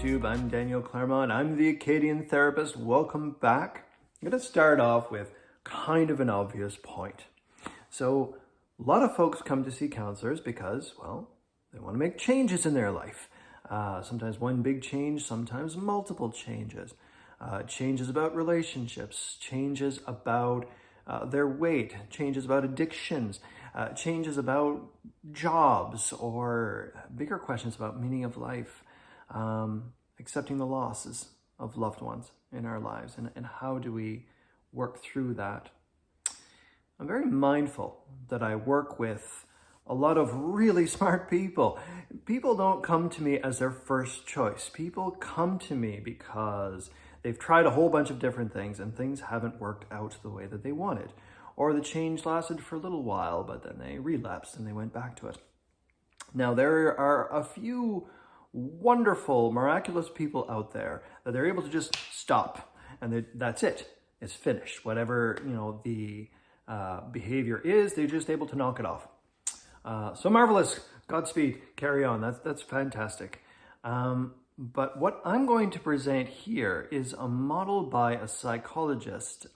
YouTube. I'm Daniel Claremont. I'm the Acadian therapist. Welcome back. I'm going to start off with kind of an obvious point. So a lot of folks come to see counselors because, well, they want to make changes in their life. Sometimes one big change, sometimes multiple changes. Changes about relationships, changes about their weight, changes about addictions, changes about jobs, or bigger questions about meaning of life, accepting the losses of loved ones in our lives, and how do we work through that. I'm very mindful that I work with a lot of really smart people. People don't come to me as their first choice. People come to me because they've tried a whole bunch of different things and things haven't worked out the way that they wanted. Or the change lasted for a little while, but then they relapsed and they went back to it. Now, there are a few wonderful, miraculous people out there that they're able to just stop and that's it. It's finished. Whatever, the behavior is, they're just able to knock it off. So marvelous. Godspeed. Carry on. That's fantastic. But what I'm going to present here is a model by a psychologist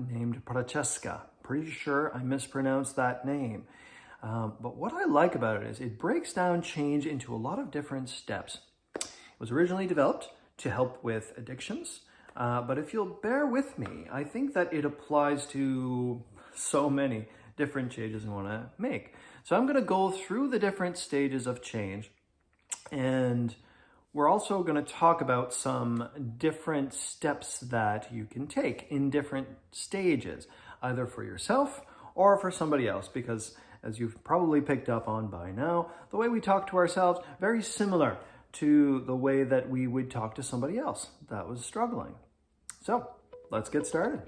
named Prochaska. Pretty sure I mispronounced that name. But what I like about it is it breaks down change into a lot of different steps. It was originally developed to help with addictions. But if you'll bear with me, I think that it applies to so many different changes I want to make. So I'm going to go through the different stages of change, and we're also going to talk about some different steps that you can take in different stages, either for yourself or for somebody else, because as you've probably picked up on by now, the way we talk to ourselves, very similar to the way that we would talk to somebody else that was struggling. So let's get started.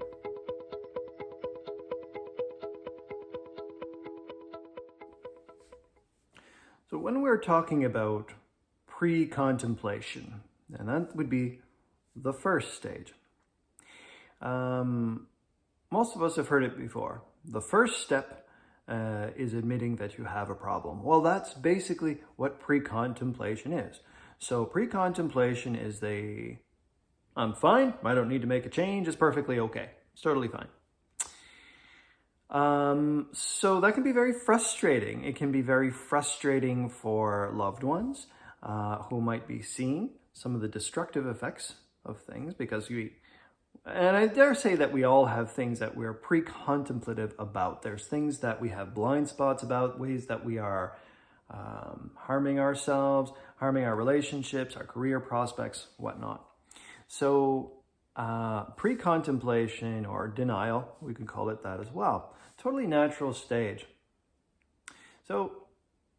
So when we're talking about pre-contemplation, and that would be the first stage. Most of us have heard it before. The first step is admitting that you have a problem. Well, that's basically what pre-contemplation is. So pre-contemplation is I'm fine, I don't need to make a change, it's perfectly okay. It's totally fine. So that can be very frustrating. It can be very frustrating for loved ones who might be seeing some of the destructive effects of things, because and I dare say that we all have things that we're pre-contemplative about. There's things that we have blind spots about, ways that we are harming ourselves, harming our relationships, our career prospects, whatnot. So pre-contemplation, or denial, we can call it that as well. Totally natural stage. So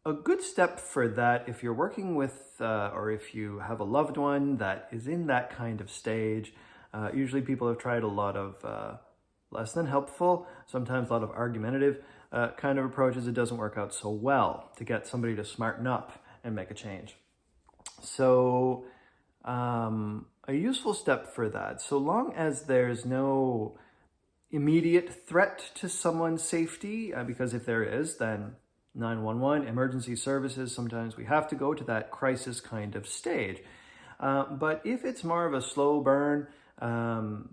a good step for that, if you're working with, or if you have a loved one that is in that kind of stage, usually people have tried a lot of less than helpful, sometimes a lot of argumentative kind of approaches. It doesn't work out so well to get somebody to smarten up and make a change. So a useful step for that, so long as there's no immediate threat to someone's safety, because if there is, then 911, emergency services, sometimes we have to go to that crisis kind of stage. But if it's more of a slow burn,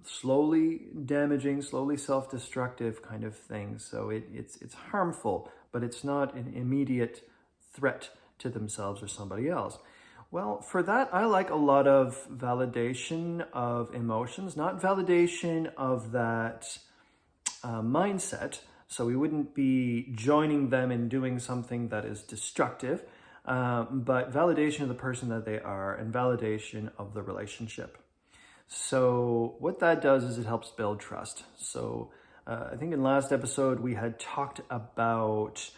slowly damaging, slowly self-destructive kind of thing, so it's harmful, but it's not an immediate threat to themselves or somebody else. Well, for that, I like a lot of validation of emotions, not validation of that mindset. So we wouldn't be joining them in doing something that is destructive, but validation of the person that they are and validation of the relationship. So what that does is it helps build trust. So I think in last episode we had talked about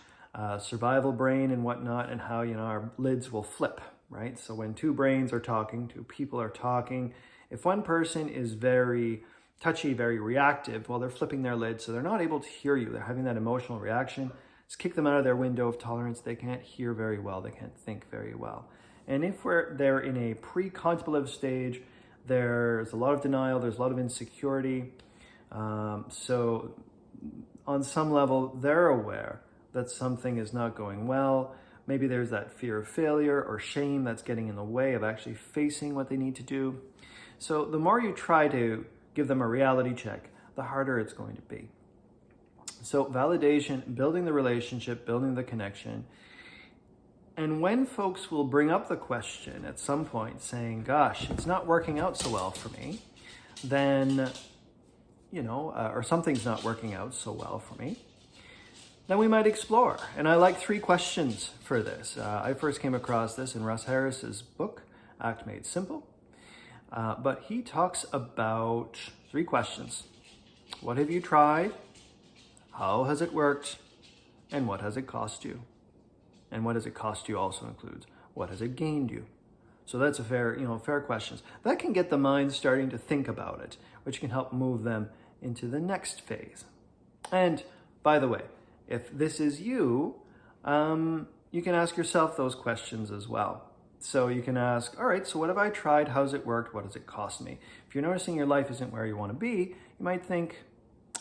survival brain and whatnot, and how our lids will flip, right? So when two brains are talking, two people are talking, if one person is very touchy, very reactive, well, they're flipping their lid, so they're not able to hear you. They're having that emotional reaction. Just kick them out of their window of tolerance. They can't hear very well. They can't think very well. And if they're in a pre-contemplative stage, there's a lot of denial, there's a lot of insecurity. So on some level, they're aware that something is not going well, Maybe there's that fear of failure or shame that's getting in the way of actually facing what they need to do. So the more you try to give them a reality check, the harder it's going to be. So validation, building the relationship, building the connection. And when folks will bring up the question at some point saying, gosh, it's not working out so well for me, then, or something's not working out so well for me, then we might explore. And I like 3 questions for this. I first came across this in Russ Harris's book, Act Made Simple. But he talks about 3 questions. What have you tried? How has it worked? And what has it cost you? And what has it cost you also includes what has it gained you? So that's a fair questions. That can get the mind starting to think about it, which can help move them into the next phase. And by the way, if this is you, you can ask yourself those questions as well. So you can ask, all right, so what have I tried? How's it worked? What has it cost me? If you're noticing your life isn't where you want to be, you might think,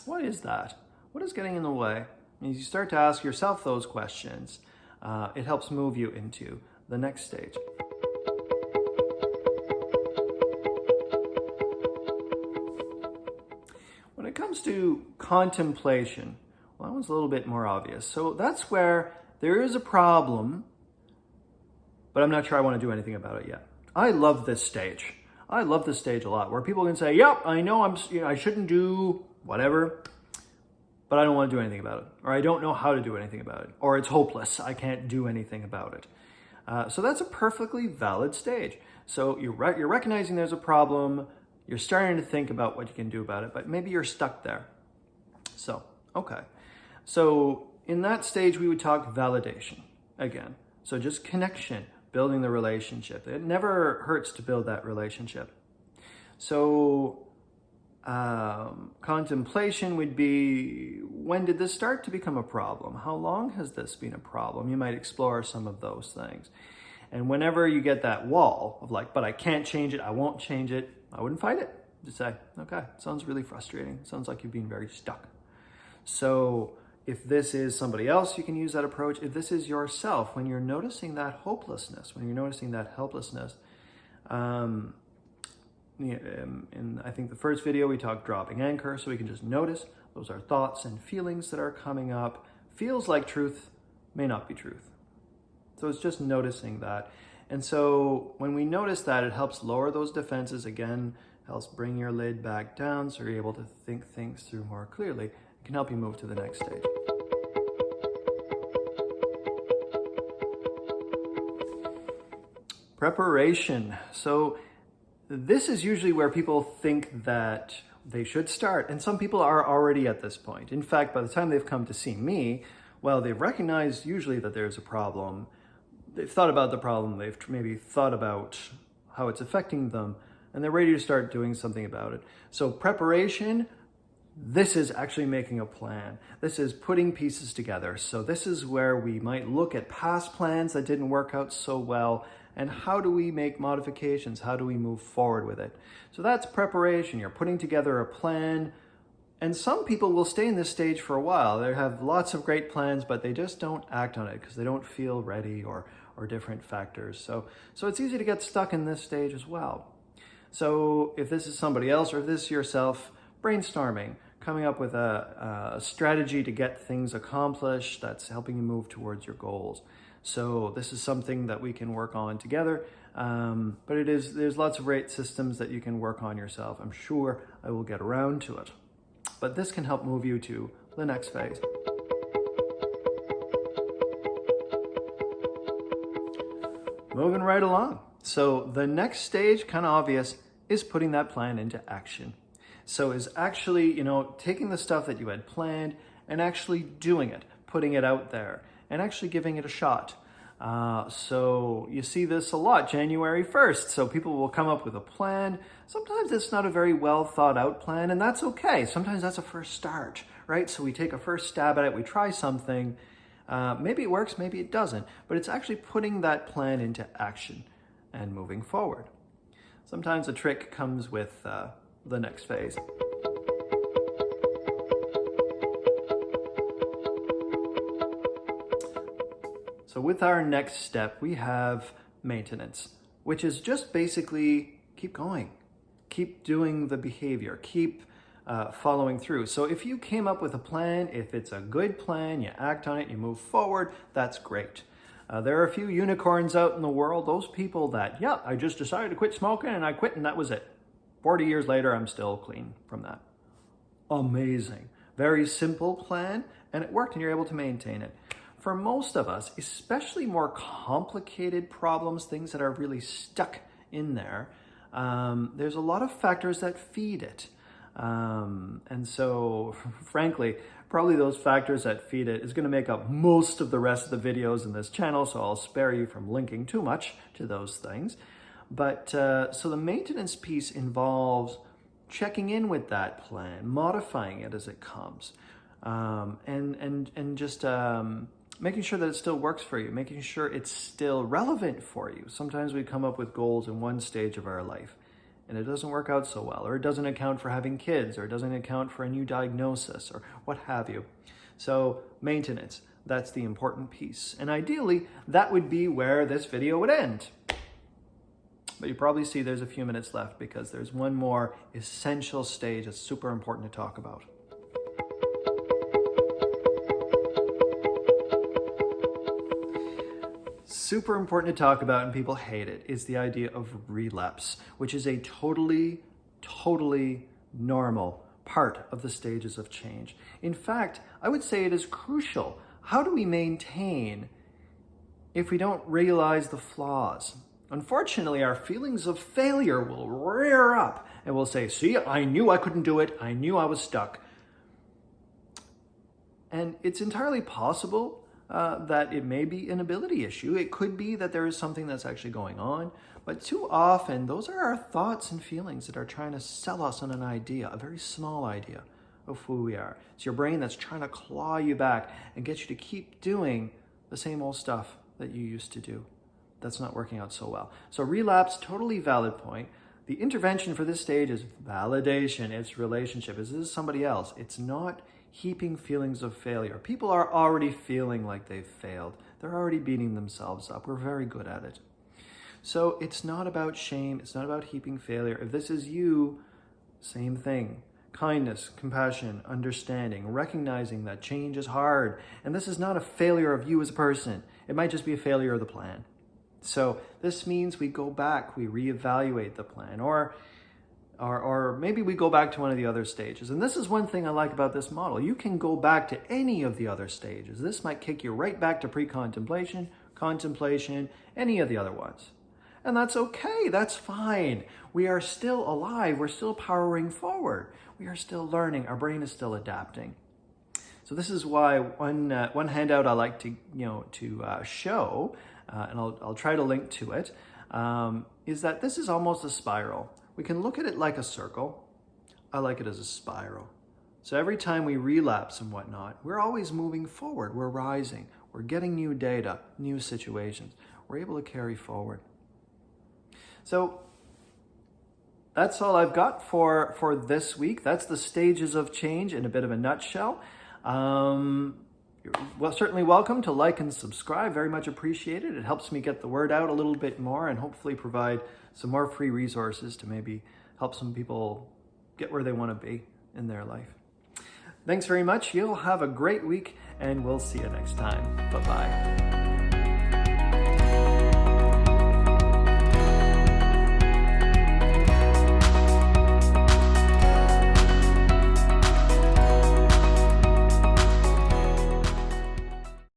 what is that? What is getting in the way? And as you start to ask yourself those questions, it helps move you into the next stage. When it comes to contemplation, well, that one's a little bit more obvious. So that's where there is a problem, but I'm not sure I want to do anything about it yet. I love this stage. I love this stage a lot, where people can say, yep, I know I shouldn't do whatever, but I don't want to do anything about it. Or I don't know how to do anything about it. Or it's hopeless. I can't do anything about it. So that's a perfectly valid stage. So you're recognizing there's a problem. You're starting to think about what you can do about it, but maybe you're stuck there. So, okay. So in that stage, we would talk validation again. So just connection, building the relationship. It never hurts to build that relationship. So contemplation would be, when did this start to become a problem? How long has this been a problem? You might explore some of those things. And whenever you get that wall of like, but I can't change it, I won't change it, I wouldn't fight it. Just say, okay, sounds really frustrating. Sounds like you've been very stuck. So if this is somebody else, you can use that approach. If this is yourself, when you're noticing that hopelessness, when you're noticing that helplessness, in I think the first video we talked dropping anchor, so we can just notice those are thoughts and feelings that are coming up. Feels like truth, may not be truth. So it's just noticing that. And so when we notice that, it helps lower those defenses again, helps bring your lid back down so you're able to think things through more clearly. It can help you move to the next stage. Preparation. So this is usually where people think that they should start, and some people are already at this point. In fact, by the time they've come to see me, well, they've recognized usually that there's a problem. They've thought about the problem, they've maybe thought about how it's affecting them, and they're ready to start doing something about it. So preparation, this is actually making a plan. This is putting pieces together. So this is where we might look at past plans that didn't work out so well, and how do we make modifications? How do we move forward with it? So that's preparation. You're putting together a plan. And some people will stay in this stage for a while. They have lots of great plans, but they just don't act on it because they don't feel ready or different factors. So it's easy to get stuck in this stage as well. So if this is somebody else or if this is yourself, brainstorming, coming up with a strategy to get things accomplished that's helping you move towards your goals. So this is something that we can work on together, but there's lots of great systems that you can work on yourself. I'm sure I will get around to it. But this can help move you to the next phase. Moving right along. So the next stage, kind of obvious, is putting that plan into action. So is actually, taking the stuff that you had planned and actually doing it, putting it out there, and actually giving it a shot. So you see this a lot, January 1st. So people will come up with a plan. Sometimes it's not a very well thought out plan, and that's okay. Sometimes that's a first start, right? So we take a first stab at it, we try something. Maybe it works, maybe it doesn't, but it's actually putting that plan into action and moving forward. Sometimes a trick comes with the next phase. So with our next step, we have maintenance, which is just basically keep going, keep doing the behavior, keep following through. So if you came up with a plan, if it's a good plan, you act on it, you move forward, that's great. There are a few unicorns out in the world, those people that, yeah, I just decided to quit smoking and I quit and that was it. 40 years later, I'm still clean from that. Amazing. Very simple plan, and it worked and you're able to maintain it. For most of us, especially more complicated problems, things that are really stuck in there, there's a lot of factors that feed it. And so, frankly, probably those factors that feed it is going to make up most of the rest of the videos in this channel, so I'll spare you from linking too much to those things. But so the maintenance piece involves checking in with that plan, modifying it as it comes, and just making sure that it still works for you, making sure it's still relevant for you. Sometimes we come up with goals in one stage of our life, and it doesn't work out so well, or it doesn't account for having kids, or it doesn't account for a new diagnosis, or what have you. So maintenance, that's the important piece. And ideally, that would be where this video would end. But you probably see there's a few minutes left because there's one more essential stage that's super important to talk about. Super important to talk about, and people hate it, is the idea of relapse, which is a totally normal part of the stages of change. In fact, I would say it is crucial. How do we maintain if we don't realize the flaws? Unfortunately, our feelings of failure will rear up and we'll say, see, I knew I couldn't do it. I knew I was stuck. And it's entirely possible that it may be an ability issue. It could be that there is something that's actually going on. But too often, those are our thoughts and feelings that are trying to sell us on an idea, a very small idea of who we are. It's your brain that's trying to claw you back and get you to keep doing the same old stuff that you used to do. That's not working out so well. So relapse, totally valid point. The intervention for this stage is validation. It's relationship. This is somebody else. It's not heaping feelings of failure. People are already feeling like they've failed. They're already beating themselves up. We're very good at it. So it's not about shame. It's not about heaping failure. If this is you, same thing. Kindness, compassion, understanding, recognizing that change is hard. And this is not a failure of you as a person. It might just be a failure of the plan. So this means we go back, we reevaluate the plan, or maybe we go back to one of the other stages. And this is one thing I like about this model. You can go back to any of the other stages. This might kick you right back to pre-contemplation, contemplation, any of the other ones. And that's okay, that's fine. We are still alive, we're still powering forward. We are still learning, our brain is still adapting. So this is why one handout I like to show, and I'll try to link to it, is that this is almost a spiral. We can look at it like a circle. I like it as a spiral. So every time we relapse and whatnot, we're always moving forward. We're rising. We're getting new data, new situations. We're able to carry forward. So that's all I've got for this week. That's the stages of change in a bit of a nutshell. You're certainly welcome to like and subscribe. Very much appreciated. It helps me get the word out a little bit more and hopefully provide some more free resources to maybe help some people get where they want to be in their life. Thanks very much. You'll have a great week and we'll see you next time. Bye-bye.